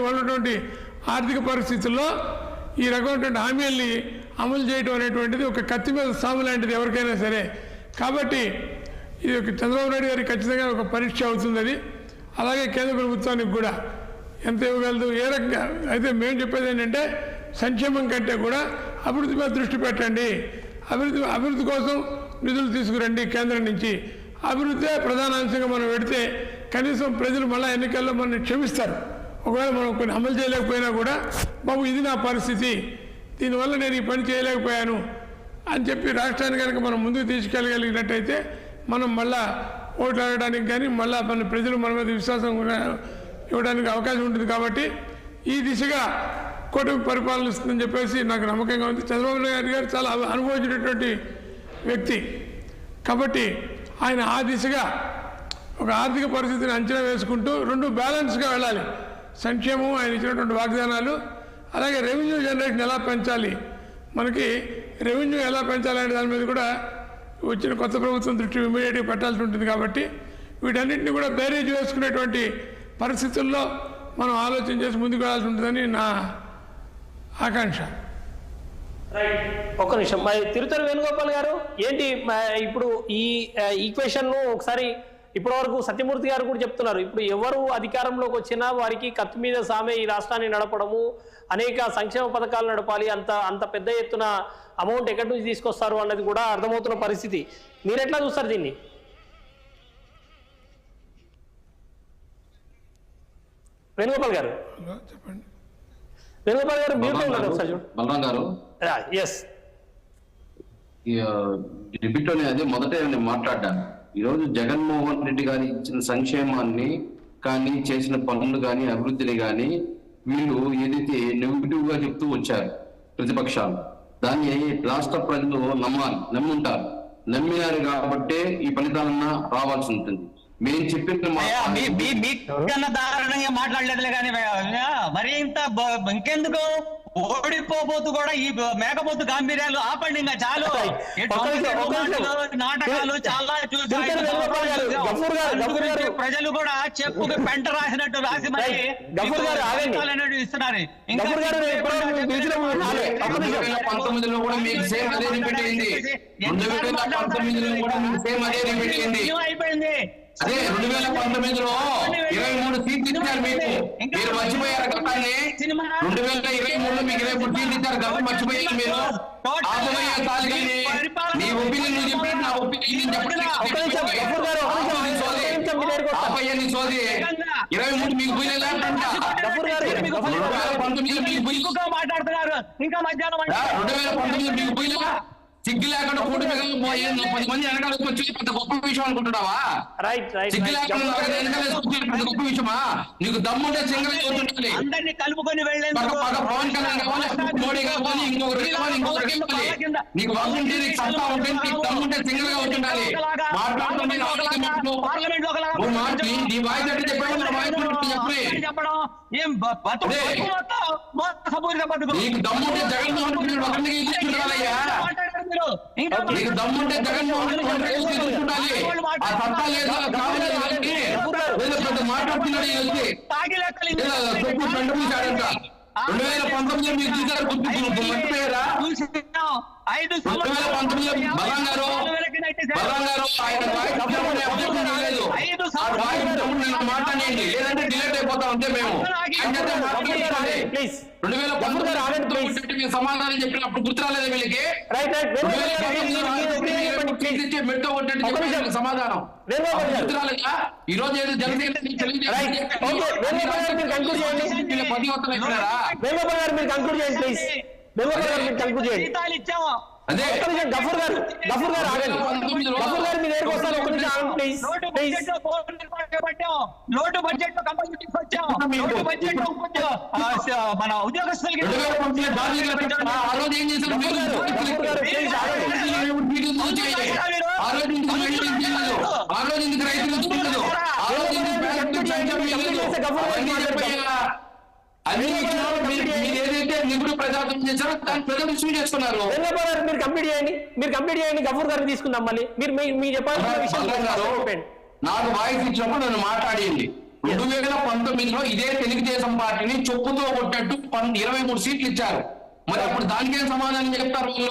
ఉన్నటువంటి ఆర్థిక పరిస్థితుల్లో ఈ రకమైనటువంటి హామీల్ని అమలు చేయడం అనేటువంటిది ఒక కత్తి మీద సాము లాంటిది ఎవరికైనా సరే. కాబట్టి ఇది చంద్రబాబు నాయుడు గారికి ఖచ్చితంగా ఒక పరీక్ష అవుతుంది. అది అలాగే కేంద్ర ప్రభుత్వానికి కూడా ఎంత ఇవ్వగలదు, ఏ రకంగా అయితే మేము చెప్పేది ఏంటంటే సంక్షేమం కంటే కూడా అభివృద్ధి మీద దృష్టి పెట్టండి. అభివృద్ధి కోసం నిధులు తీసుకురండి కేంద్రం నుంచి. అభివృద్ధే ప్రధాన అంశంగా మనం పెడితే కనీసం ప్రజలు మళ్ళీ ఎన్నికల్లో మనల్ని క్షమిస్తారు. ఒకవేళ మనం కొన్ని అమలు చేయలేకపోయినా కూడా బాబు ఇది నా పరిస్థితి, దీనివల్ల నేను ఈ పని చేయలేకపోయాను అని చెప్పి రాష్ట్రాన్ని కనుక మనం ముందుకు తీసుకెళ్ళగలిగినట్టయితే మనం మళ్ళా ఓట్లు అడగడానికి కానీ మళ్ళీ మన ప్రజలు మన మీద విశ్వాసం ఇవ్వడానికి అవకాశం ఉంటుంది. కాబట్టి ఈ దిశగా కూటమి పరిపాలన ఇస్తుందని చెప్పేసి నాకు నమ్మకంగా ఉంది. చంద్రబాబు నాయుడు గారు చాలా అనుభవించినటువంటి వ్యక్తి కాబట్టి ఆయన ఆ దిశగా ఒక ఆర్థిక పరిస్థితిని అంచనా వేసుకుంటూ రెండు బ్యాలెన్స్గా వెళ్ళాలి. సంక్షేమం ఆయన ఇచ్చినటువంటి వాగ్దానాలు, అలాగే రెవెన్యూ జనరేషన్ ఎలా పెంచాలి, మనకి రెవెన్యూ ఎలా పెంచాలనే దాని మీద కూడా వచ్చిన కొత్త ప్రభుత్వం దృష్టి ఇమీడియట్గా పెట్టాల్సి ఉంటుంది. కాబట్టి వీటన్నిటిని కూడా బేరీజ్ వేసుకునేటువంటి పరిస్థితుల్లో మనం ఆలోచన చేసి ముందుకు వెళ్ళాల్సి ఉంటుందని నా ఆకాంక్ష. ఒక్క నిమిషం, మరి తిరుతల వేణుగోపాల్ గారు ఏంటి ఇప్పుడు ఈ ఈక్వేషన్ను ఒకసారి ఇప్పటి వరకు సత్యమూర్తి గారు కూడా చెప్తున్నారు, ఇప్పుడు ఎవరు అధికారంలోకి వచ్చినా వారికి కత్తి మీద సామే ఈ రాష్ట్రాన్ని నడపడము, అనేక సంక్షేమ పథకాలు నడపాలి, అంత పెద్ద ఎత్తున అమౌంట్ ఎక్కడి నుంచి తీసుకొస్తారు అన్నది కూడా అర్థమవుతున్న పరిస్థితి. మీరు ఎట్లా చూస్తారు దీన్ని? వేణుగోపాల్ గారు చెప్పండి. వేణుగోపాల్ గారు మ్యూట్లో ఉన్నారు ఒకసారి గారు. ఎస్, డిబిట్ అనేది మొదట నేను మాట్లాడాను. ఈరోజు జగన్మోహన్ రెడ్డి గారు ఇచ్చిన సంక్షేమాన్ని కానీ చేసిన పనులు కానీ అభివృద్ధిని కానీ వీళ్ళు ఏదైతే నెగిటివ్ గా చెప్తూ వచ్చారు ప్రతిపక్షాలు, దాన్ని రాష్ట్ర ప్రజలు నమ్ముంటారు. నమ్మినారు కాబట్టే ఈ ఫలితాలన్నా రావాల్సి ఉంటుంది. మేము చెప్పిన దారుణంగా మాట్లాడలేదులే కానీ మరి ఇంత ఇంకెందుకు ఓడిపోబోతు కూడా ఈ మేకపోతు గాంభీర్యాలు ఆపండి, ఇంకా చాలు. నాటకాలు చాలా ప్రజలు కూడా చెప్పుకి పెంట రాసినట్టు రాసి మరి ఇస్తున్నారు. ఇంకా 2019లో కూడా మీకు సేమ్ అదే రిపీట్ అయింది. 2019లో కూడా మీకు సేమ్ అదే రిపీట్ అయింది. అయిపోయింది. అదే 2019లో 23 సీట్లు ఇచ్చారు మీకు, మీరు మర్చిపోయారు గతాన్ని. 2023లో మీకు 23 సీట్లు ఇచ్చారు, గతం మర్చిపోయారు మీరు. నీ ఒపీనియన్ నువ్వు చెప్పినట్టు నా ఒపీనియన్ చెప్పండి. సోది 23 మీకు పోయినా 2019 ఇంకా మధ్యాహ్నం 2019 మీకు పోయినా సిగ్గు లేకుండా 10 మంది వెనకాల వచ్చి పెద్ద గొప్ప విషయం అనుకుంటున్నావా? సిగ్గు లేకుండా పెద్ద గొప్ప విషయమా? నీకు దమ్ముంటే సింగల్ కూర్చుంటాలి. అందరినీ కలుపుకొని వెళ్ళేందుకు పవన్ కళ్యాణ్ కావాలి, మోడీ కావాలి, ఇంకొకరు కావాలి, నీకు వర్క్ ఉంటే, నీకు సత్తా ఉంటే, నీకు దమ్ముంటే సింగల్ గా ఉంటుండాలి. మాట్లాడుతుంది నీ వాయిస్ అంటే చెప్పడం ఏం నీకు దమ్ముంటే జగన్మోహన్ రెడ్డి ఒకరిని తీసుకుంటారయ్యా. నీకు దమ్ముంటే జగన్మోహన్ రెడ్డి తీసుకుంటాలి. ఆ సత్తా లేదా పెద్ద మాట్లాడుతున్నాడు. 2019 మీరు చూసారు, మర్చిపోయారా? 2019 బలం గారు మాట్లాడండి, లేదంటే డిలేట్ అయిపోతా ఉంటే మేము 2019 సమాధానం చెప్పినప్పుడు గుర్తురాలేదు వీళ్ళకి. మెట్టు కొట్టండి సమాధానం గుర్తురాలేదా? ఈ రోజు ఏదో జనసేన అదే గఫూర్ గారు ఆగండి. గఫూర్ గారు మీ దగ్గరకు వస్తారు. ఒక నిమిషం ప్లీజ్. లోటు బడ్జెట్ మన ఉద్యోగస్తులకి ఏదైతే నిపుణులు ప్రజాతం చేశారో దాన్ని ప్రజలు రిసీవ్ చేస్తున్నారు. మీరు కంప్లీట్ చేయండి. గఫూర్ గారిని తీసుకుందాం. మళ్ళీ మీరు చెప్పాల్సిన విషయం నాకు వాయిస్ ఇచ్చినప్పుడు నన్ను మాట్లాడింది. 2019లో ఇదే తెలుగుదేశం పార్టీని చొప్పుతో కొట్టట్టు 23 సీట్లు ఇచ్చారు. మరి అప్పుడు దానికేం సమాధానం చెప్తారు వాళ్ళు?